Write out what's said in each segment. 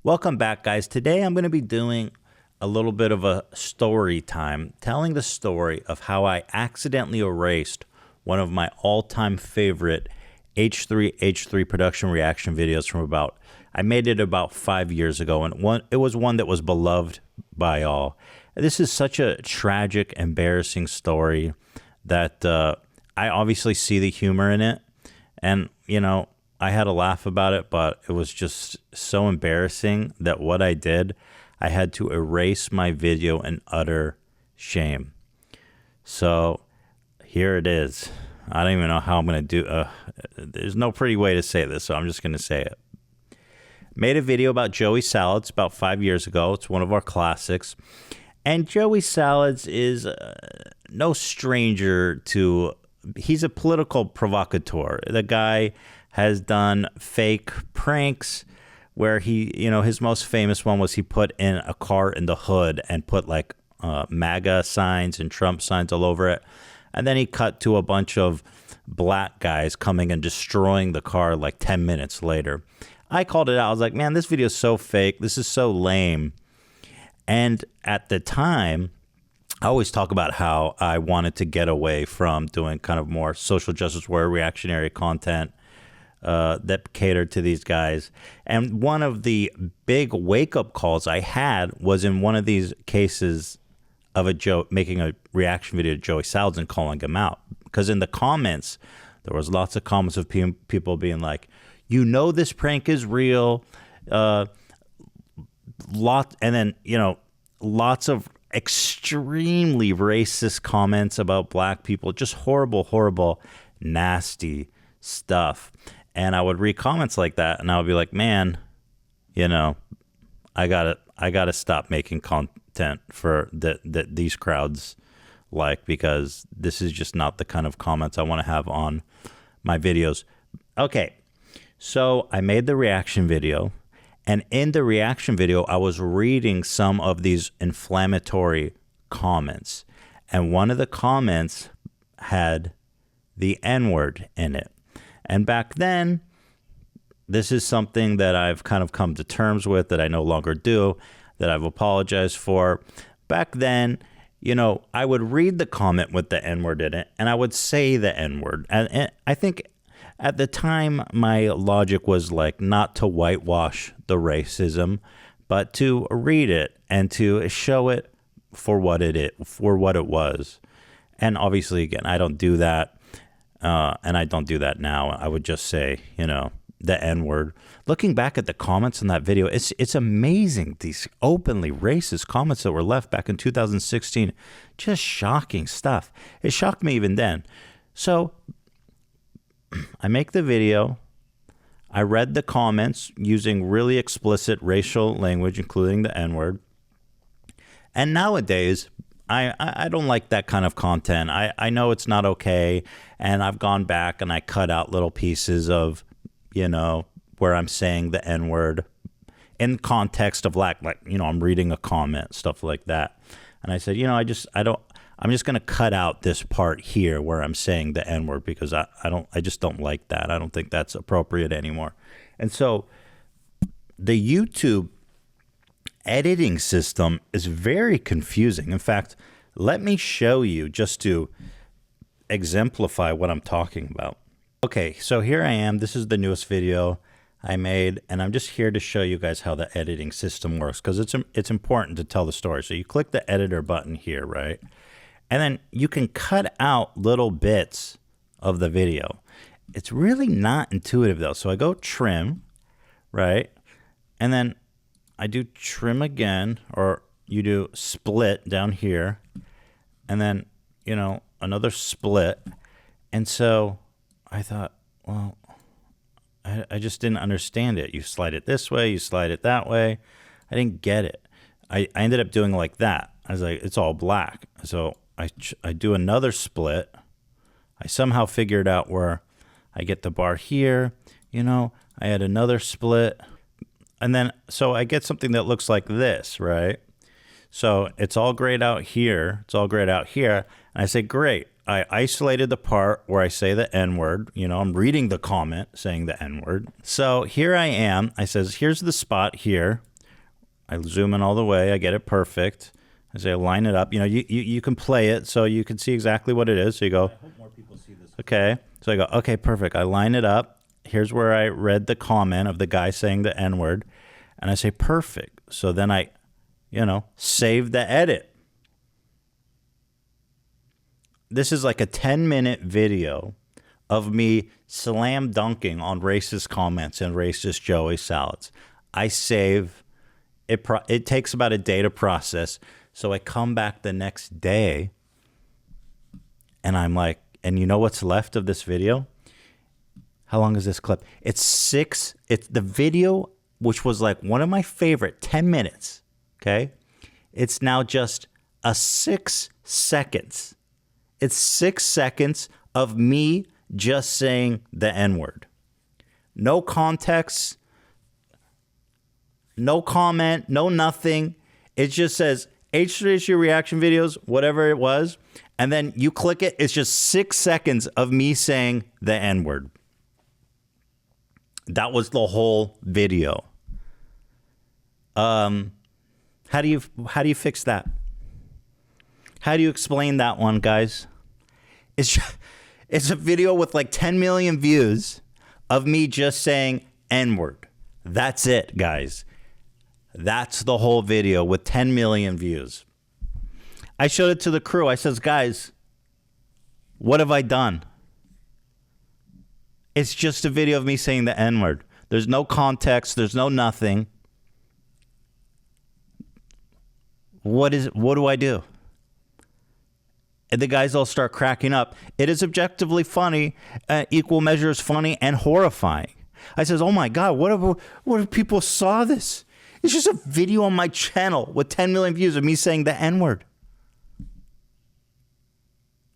Welcome back, guys. Today I'm going to be doing a little bit of a story time, telling the story of how I accidentally erased one of my all-time favorite H3H3 production reaction videos from I made it about 5 years ago, and it was one that was beloved by all. This is such a tragic, embarrassing story that I obviously see the humor in it, and, you know, I had a laugh about it, but it was just so embarrassing that what I did, I had to erase my video in utter shame. So here it is. I don't even know how I'm going to do there's no pretty way to say this, so I'm just going to say it. Made a video about Joey Salads about 5 years ago. It's one of our classics. And Joey Salads is no stranger to, he's a political provocateur. The guy has done fake pranks where he, his most famous one was he put in a car in the hood and put like MAGA signs and Trump signs all over it. And then he cut to a bunch of black guys coming and destroying the car like 10 minutes later. I called it out. I was like, man, this video is so fake. This is so lame. And at the time, I always talk about how I wanted to get away from doing kind of more social justice warrior reactionary content that catered to these guys. And one of the big wake-up calls I had was in one of these cases of making a reaction video to Joey Salads and calling him out. Because in the comments, there was lots of comments of people being like, this prank is real. And then, lots of extremely racist comments about black people, just horrible, horrible, nasty stuff. And I would read comments like that, and I would be like, man, I gotta stop making content for these crowds because this is just not the kind of comments I want to have on my videos. Okay, so I made the reaction video, and in the reaction video, I was reading some of these inflammatory comments, and one of the comments had the N-word in it. And back then, this is something that I've kind of come to terms with that I no longer do, that I've apologized for. Back then, I would read the comment with the N-word in it, and I would say the N-word. And I think at the time, my logic was like not to whitewash the racism, but to read it and to show it for what it was. And obviously, again, I don't do that. And I don't do that now. I would just say, the N-word. Looking back at the comments in that video, it's amazing. These openly racist comments that were left back in 2016, just shocking stuff. It shocked me even then. So I make the video. I read the comments using really explicit racial language, including the N-word. And nowadays, I don't like that kind of content. I know it's not okay, and I've gone back and I cut out little pieces of, where I'm saying the N-word in context of I'm reading a comment, stuff like that. And I said, I'm just going to cut out this part here where I'm saying the N-word because I just don't like that. I don't think that's appropriate anymore. And so the YouTube editing system is very confusing. In fact, let me show you just to exemplify what I'm talking about. Okay, so here I am. This is the newest video I made, and I'm just here to show you guys how the editing system works because it's important to tell the story. So you click the editor button here, right? And then you can cut out little bits of the video. It's really not intuitive though. So I go trim, right? And then I do trim again, or you do split down here, and then, another split. And so I thought, well, I just didn't understand it. You slide it this way, you slide it that way. I didn't get it. I ended up doing like that. I was like, it's all black. So I do another split. I somehow figured out where I get the bar here. I add another split. And then, so I get something that looks like this, right? So it's all grayed out here. It's all grayed out here. And I say, great. I isolated the part where I say the N-word. I'm reading the comment saying the N-word. So here I am. I says, here's the spot here I zoom in all the way. I get it perfect. I say, line it up. You know, you can play it so you can see exactly what it is. So you go, I hope more people see this. Okay. So I go, okay, perfect. I line it up. Here's where I read the comment of the guy saying the N-word. And I say, perfect. So then I, save the edit. This is like a 10-minute video of me slam dunking on racist comments and racist Joey salads. I save it. It takes about a day to process. So I come back the next day and I'm like, and you know what's left of this video? How long is this clip? It's the video, which was like one of my favorite, 10 minutes. Okay. It's now just 6 seconds. It's 6 seconds of me just saying the N-word. No context, no comment, no nothing. It just says H3HU reaction videos, whatever it was. And then you click it. It's just 6 seconds of me saying the N-word. That was the whole video. How do you fix that? How do you explain that one, guys? It's a video with like 10 million views of me just saying N-word. That's it, guys. That's the whole video with 10 million views. I showed it to the crew. I says, guys, what have I done? It's just a video of me saying the N-word. There's no context. There's no nothing. What do I do? And the guys all start cracking up. It is objectively funny, equal measures funny and horrifying. I says, oh my God, what if people saw this? It's just a video on my channel with 10 million views of me saying the N-word.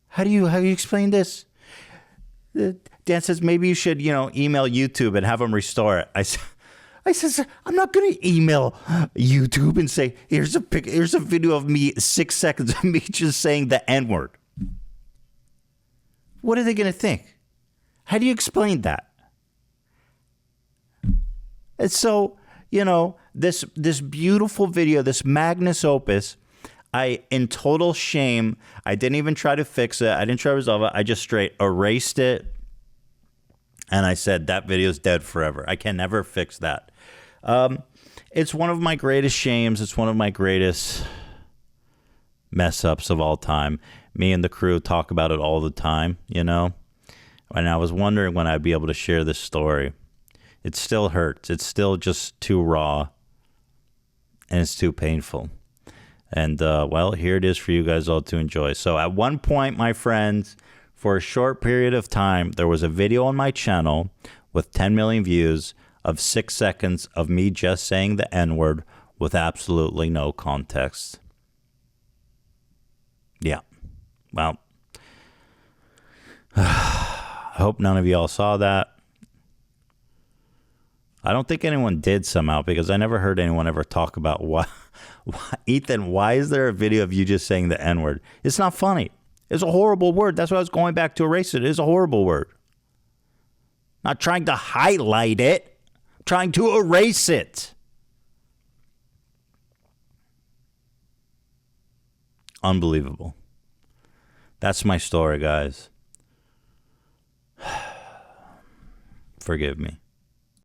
How do you explain this? Dan says, maybe you should, email YouTube and have them restore it. I says, I'm not going to email YouTube and say, here's a video of me, 6 seconds of me just saying the N-word. What are they going to think? How do you explain that? And so, this beautiful video, this magnus opus, in total shame, I didn't even try to fix it. I didn't try to resolve it. I just straight erased it. And I said, that video's dead forever. I can never fix that. It's one of my greatest shames. It's one of my greatest mess ups of all time. Me and the crew talk about it all the time, And I was wondering when I'd be able to share this story. It still hurts. It's still just too raw. And it's too painful. And, here it is for you guys all to enjoy. So at one point, my friends, for a short period of time, there was a video on my channel with 10 million views of 6 seconds of me just saying the N-word with absolutely no context. Yeah. Well, I hope none of y'all saw that. I don't think anyone did somehow, because I never heard anyone ever talk about why Ethan, why is there a video of you just saying the N-word? It's not funny. It's a horrible word. That's why I was going back to erase it. It is a horrible word. Not trying to highlight it. I'm trying to erase it. Unbelievable. That's my story, guys. Forgive me.